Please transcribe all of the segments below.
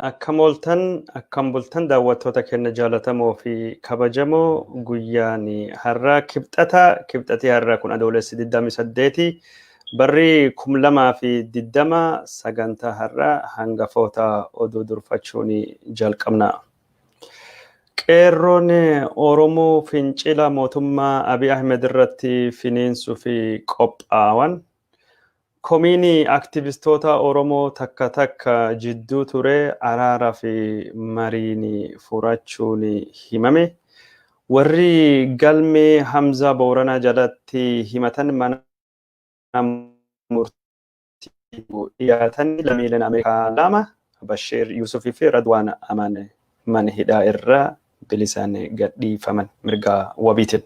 Akkam bultan daawwattoota keenya jaallatamoo fi kabajamoo guyyaan har'aa kibxatii har'aa kun adoolessi 28 barri 2020 sagantaa har'aa hangafoota oduu durfachuun jalqabna. Qeerroon Oromoo fincila mootummaa Abiy Ahmed irratti finiinsuu fi qophaa'an komiini aktivistoota Oromoo takka jidduu ture araaraa fi mariin furachuun himame. Warri galmee Hamza Booranaa jalatti himatan mana murtii dhiyaatan lammiileen Ameerikaa lama Bashir Yusufii fi Radwaan Amaan mana hidhaa irraa bilisaan gadhiifaman mirga wabiitiin.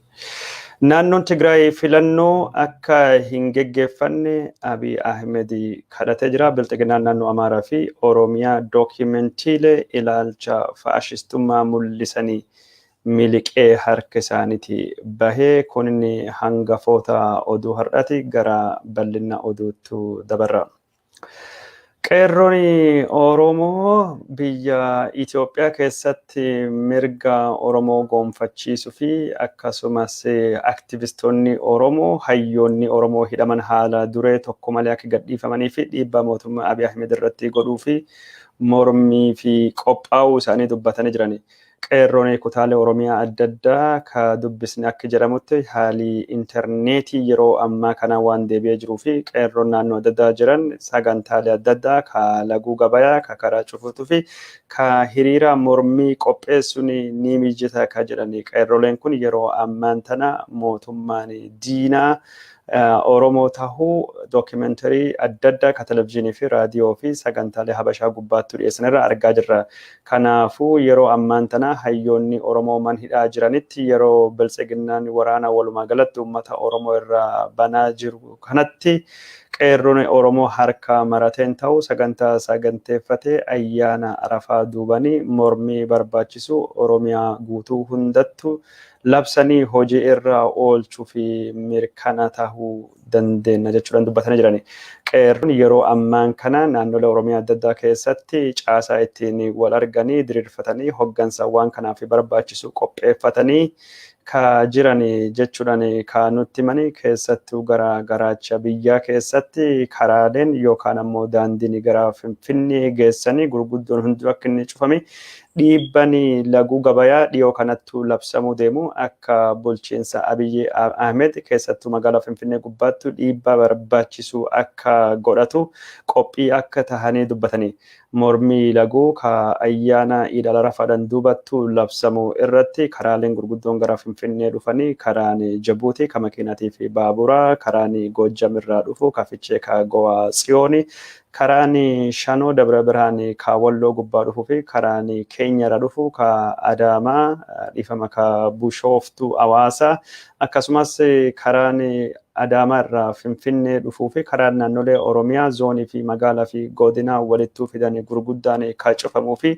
Naannoon Tigraay filannoo akka hin geggeeffanne Abiy Ahmed kadhatee jira. Bilxiginaan naannoo Amaaraa fi Oromiyaa dookumentiilee ilaalcha faashistummaa mul'isanii miliqee harka isaaniitti bahee kun hangafoota oduu har'aati. Gara bal'ina oduutti dabarra. Qeerroon Oromoo biyya Itoophiyaa keessatti mirga Oromoo gonfachiisuu fi akkasumas aktivistoonni Oromoo hayyoonni Oromoo hidhaman haala duree tokko malee akka gadhiifamanii fi dhiibbaa mootummaa Abiy Ahmed irratti godhuu fi mormii fi qophaa'uu isaanii dubbatanii jirani. Qeerroon kutaalee Oromiyaa adda addaa ka dubbisni akka jedhamutti haalli intarneetii yeroo ammaa kana waan deebi'ee jiruu fi qeerroon naannoo adda addaa jiran sagantaalee adda addaa ka laguu gabayaa ka karaa cufuutuu fi ka hiriira mormii qopheessuun ni mijata ka jedhani. Qeerroleen kun yeroo ammaan tana mootummaan diinaa Oromoo tahuu dookumentarii adda addaa ka televizyiinii fi raadiyoo fi sagantaalee Habashaa gubbaatti dhiyeessan irraa argaa jirra. Kanaafuu yeroo ammaan tana hayyoonni Oromoo man hidhaa jiranitti yeroo biltsiginnaan waraana walumaa galatti uummata Oromoo irraa banaa jiru kanatti qeerroon Oromoo harka marateen ta'uu saganteeffatee ayyaana Arafaa duubanii mormii barbaachisu Oromiyaa guutuu hundattu labsanii hojii irra oolchuu fi mirkana tahuu dandeenya jechuudhaan dubbatanii jirani. Qeerroon yeroo ammaan kana naannolee Oromiyaa adda addaa keessatti caasaa ittiin wal arganii diriirfatanii hoggansa waan kanaaf barbaachisu qopheeffatanii ka jiran jechuudhaan ka nutti himani. Keessattuu gara garaacha biyyaa keessatti karaaleen yookaan ammoo daandiin gara Finfinnee geessanii gurguddoon hundi akka inni cufame dhiibbanii laguu gabayaa dhiyoo kanattuu labsamuu deemu akka bulchiinsa Abiy Ahmed keessattuu magaalaa Finfinnee gubbaatti dhiibbaa barbaachisu akka godhatu qophii akka tahanii dubbatanii. Mormii laguu ka ayyaana Iid al-Arafaadhaan duubattuu labsamuu irratti karaaleen gurguddoon gara Finfinnee dhufanii karaan Jabuutii ka makiinaatii fi baaburaa karaan Goojjam irraa dhufu ka Fichee ka Gowaa Tsiyooni karaan Shanoo Dabra Birhaan ka Walloo gubbaa dhufuu fi karaan Keenya irraa dhufu ka Adaamaa dhiifama ka Bushooftuu Hawaasaa akkasumas karaan Adaamaa irraa Finfinnee dhufuu fi karaan naannolee Oromiyaa zoonii fi magaalaa fi godinaa walittuu fidan gurguddaan ka cufamuu fi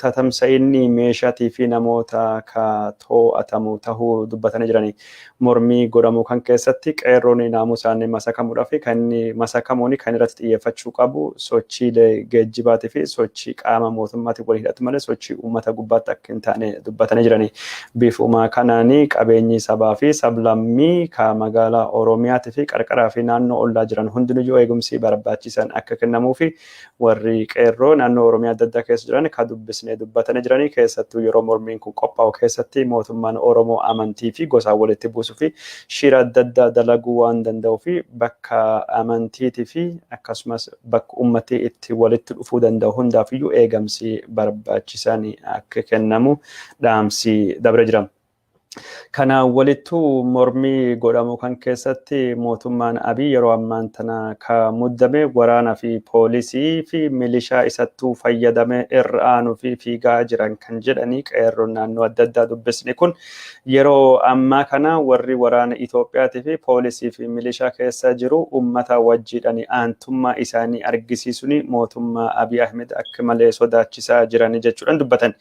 tatamsa'inni meeshaatii fi namoota ka to'atamu tahuu dubbatanii jirani. Mormii godhamu kan keessatti qeerroon naamusaan masakamuudhaa fi kan masakamuun kan irratti xiyyeeffachuu qabu sochiilee geejjibaatii fi sochii qaama mootummaatiin wal hidhatu malee sochii uummata gubbaatti akka hin taane dubbatanii jirani. Bifuma kanaan qabeenyi sabaa fi sablammii ka magaalaa Oromiyaatii fi qarqaraa fi naannoo ollaa jiran hundinuyyuu eegumsi barbaachisan akka kennamuu fi warri qeerroo naannoo Oromiyaa adda addaa keessa jiran ka dubbisnee dubbatanii jiranii. Keessattuu yeroo mormiin kun qophaa'u keessatti mootummaan Oromoo amantii fi gosaan walitti buusuu fi shira adda addaa dalaguu waan danda'uu fi bakka amantiitii fi akkasumas bakka uummatni itti walitti dhufuu danda'u hundaafiyyuu eegamsi barbaachisan akka kennamu dhaamsi dabre jira. Kana walittuu mormii godhamu kan keessatti mootummaan Abiy yeroo ammaan tana ka muddame waraana fi poolisii fi milishaa isattuu fayyadame irra aanuu fi fiigaa jiran kan jedhanii qeerroon naannoo adda addaa dubbisni kun yeroo ammaa kana warri waraana Itoophiyaatii fi poolisii fi milishaa keessa jiru uummata wajjiidhaan aantummaa isaanii argisiisuun mootummaa Abiy Ahmed akka malee sodaachisaa jiran jechuudhaan dubbatan.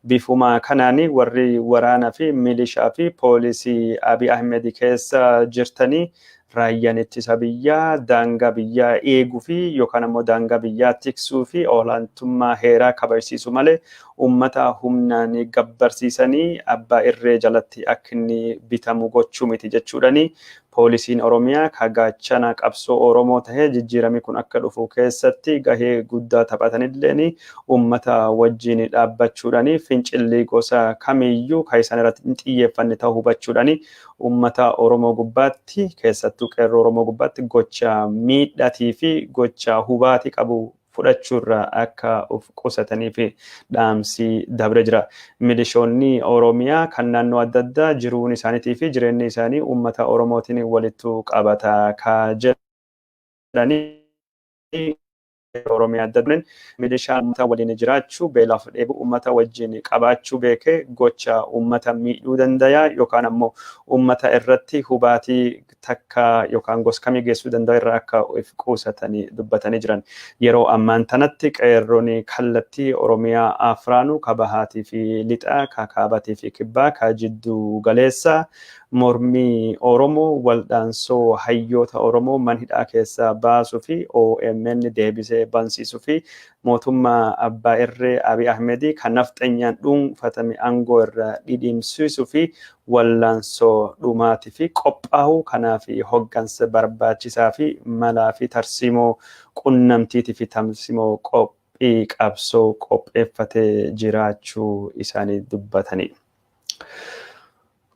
Bifuma kanaan warri waraana fi milishaa fi poolisii Abiy Ahmed keessa jirtanii raayyaan ittisa biyyaa daangaa biyyaa eeguu fi yookaan ammoo daangaa biyyaa tiksuu fi olaantummaa heeraa kabachiisu malee uummata humnaan gabbarsiisanii abbaa irree jalatti akka inni bitamu gochuu miti jechuudhani. Poolisiin Oromiyaa kagaachana qabsoo Oromoo tahee jijjiiramni kun akka dhufu keessatti gahee guddaa taphatanillee uummata wajjin dhaabbachuudhani fincilli gosa kamiyyuu kan isaan irratti xiyyeeffanne ta'uu hubachuudhani uummata Oromoo gubbaatti keessattuu qeerroo Oromoo gubbaatti gocha miidhatii fi gocha hubaatii qabu fudhachuurraa akka of qusatanii fi dhaamsi dabre jira. Milishoonni Oromiyaa kan naannoo adda addaa jiruun isaaniitii fi jireenyi isaanii uummata Oromootiin walitti qabata ka jedhanii Oromiyaa adda dureen milishaa uummata waliin jiraachuu beelaaf dheebuu uummata wajjin qabaachuu beekee gocha uummata miidhuu danda'a yookaan ammoo uummata irratti hubaatii takka yookaan goskamii geessuu danda'a irraa akka of qusatanii dubbatanii jiran. Yeroo ammaan tanatti qeerroon kallattii Oromiyaa afraanuu ka bahaatii fi lixaa ka kaabatii fi kibbaa ka jidduu galeessaa mormii Oromoo waldaansoo hayyoota Oromoo manhidhaa keessaa baasuu fi OMN deebisee bansiisuu fi mootummaa abbaa irree Abiy Ahmedii kan nafxanyaan dhuunfatame aangoo irraa dhidhiimsiisuu fi waldaansoo dhumaatii fi qophaa'uu kanaaf hoggansa barbaachisaa fi malaa fi tarsiimoo qunnamtiitii fi tarsiimoo qophii qabsoo qopheeffatee jiraachuu isaanii dubbatanii.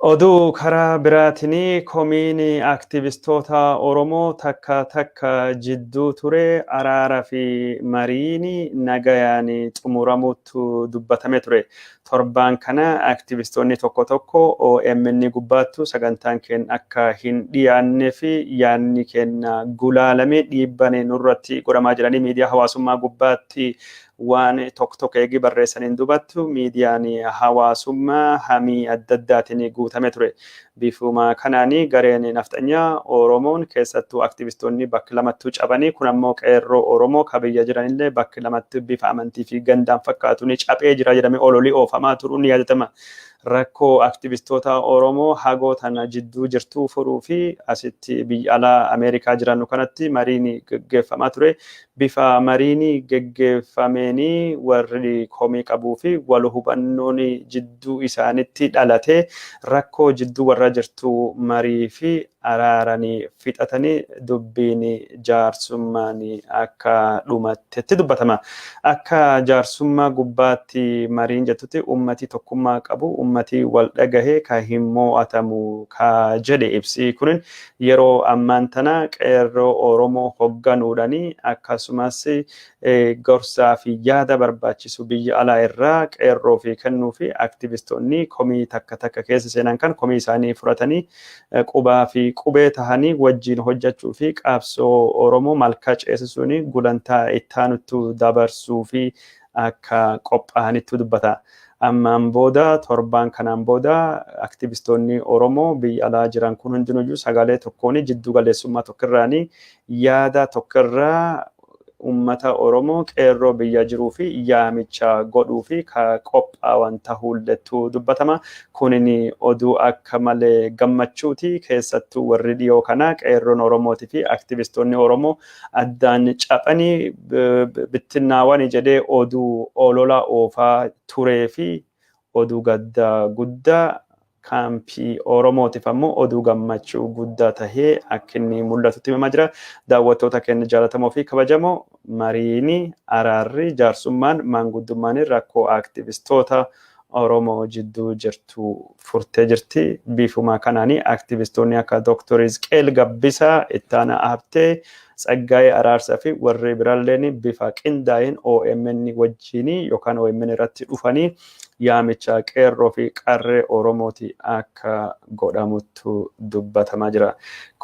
Oduu karaa biraatiin komiin aktivistoota Oromoo takka jidduu ture araaraa fi mariin nagayaan xumuramuutu dubbatame ture. Torbaan kana aktivistoonni tokko OMN gubbaattu sagantaan keenya akka hin dhiyaannee fi yaanni keenya gulaalamee dhiibbaan nurratti godhamaa jiranii miidiyaa hawaasummaa gubbaatti waan tokko eegi barreessaniin dubattu miidiyaan hawaasummaa hamii adda addaatiin guutame ture. Bifuma kanaanii gareen nafxanyaa Oromoon keessattuu aktivistoonni bakka lamattuu cabanii kun ammoo qeerroo Oromoo kabiyya jiranillee bakka lamatti bifa amantii fi gandaan fakkaatuun cabee jira jedhamee ololii oofamaa turuun ni yaadatama. Rakkoo aktivistoota Oromoo hagoo tana jidduu jirtuu furuu fi asitti biyya alaa Ameerikaa jirannu kanatti mariin geggeeffamaa ture. Bifa mariin geggeeffameenii warri komii qabuu fi wal hubannoon jidduu isaanitti dhalatee rakkoo jidduu warra jirtuu marii fi araaranii fixatanii dubbiin jaarsummaan akka dhumattetti dubbatama. Akka jaarsummaa gubbaatti mariin jettutti ummati tokkummaa qabu ummati wal dhagahee ka hin mo'atamu ka jedhe ibsi kunin yeroo ammaan tana qeerroo Oromoo hogganuudhanii akkasumas gorsaa fi yaada barbaachisu biyya alaa irraa qeerroo fi kennuu fi aktivistoonni komii takka keessa seenan kan komii isaanii fudhatanii qubaa fi qubee tahanii wajjin hojjechuu fi qabsoo Oromoo malkaa ceesisuun gulantaa ittaanutti dabarsuu fi akka qophaa'anitti dubbata. Ammaan booda torbaan kanaan booda aktivistoonni Oromoo biyya alaa jiran kun hundinuyyuu sagalee tokkoon jiddu galeessummaa tokkirraanii yaada tokkirraa ummata Oromoo qeerroo biyya jiruu fi yaamicha godhuu fi ka qophaa'an ta'uullettu dubbatama. Kunin oduu akka malee gammachuuti keessattuu warri dhiyoo kana qeerroon Oromootii fi aktivistoonni Oromoo addaan caphanii bittinnaawwan jedhee oduu olola oofaa turee fi oduu gaddaa guddaa kaampii Oromootiif ammoo oduu gammachuu guddaa tahee akka inni mul'atutti himamaa jira. Daawwattoota keenya jaallatamoo fi kabajamoo mariini araarri jaarsummaan maanguddummaan rakkoo aktivistoota Oromoo jidduu jirtu furtee jirti. Bifuma kanaanii aktivistoonni akka Dr. Hizqeel Gabbisaa, Ittaanaa Habtee, Tsaggaayee Araarsaa fi warri biraalleen bifa qindaa'een OMN wajjinii yookaan OMN irratti dhufanii yaamicha qeerroo fi qarree Oromooti akka godhamuttu dubbatamaa jira.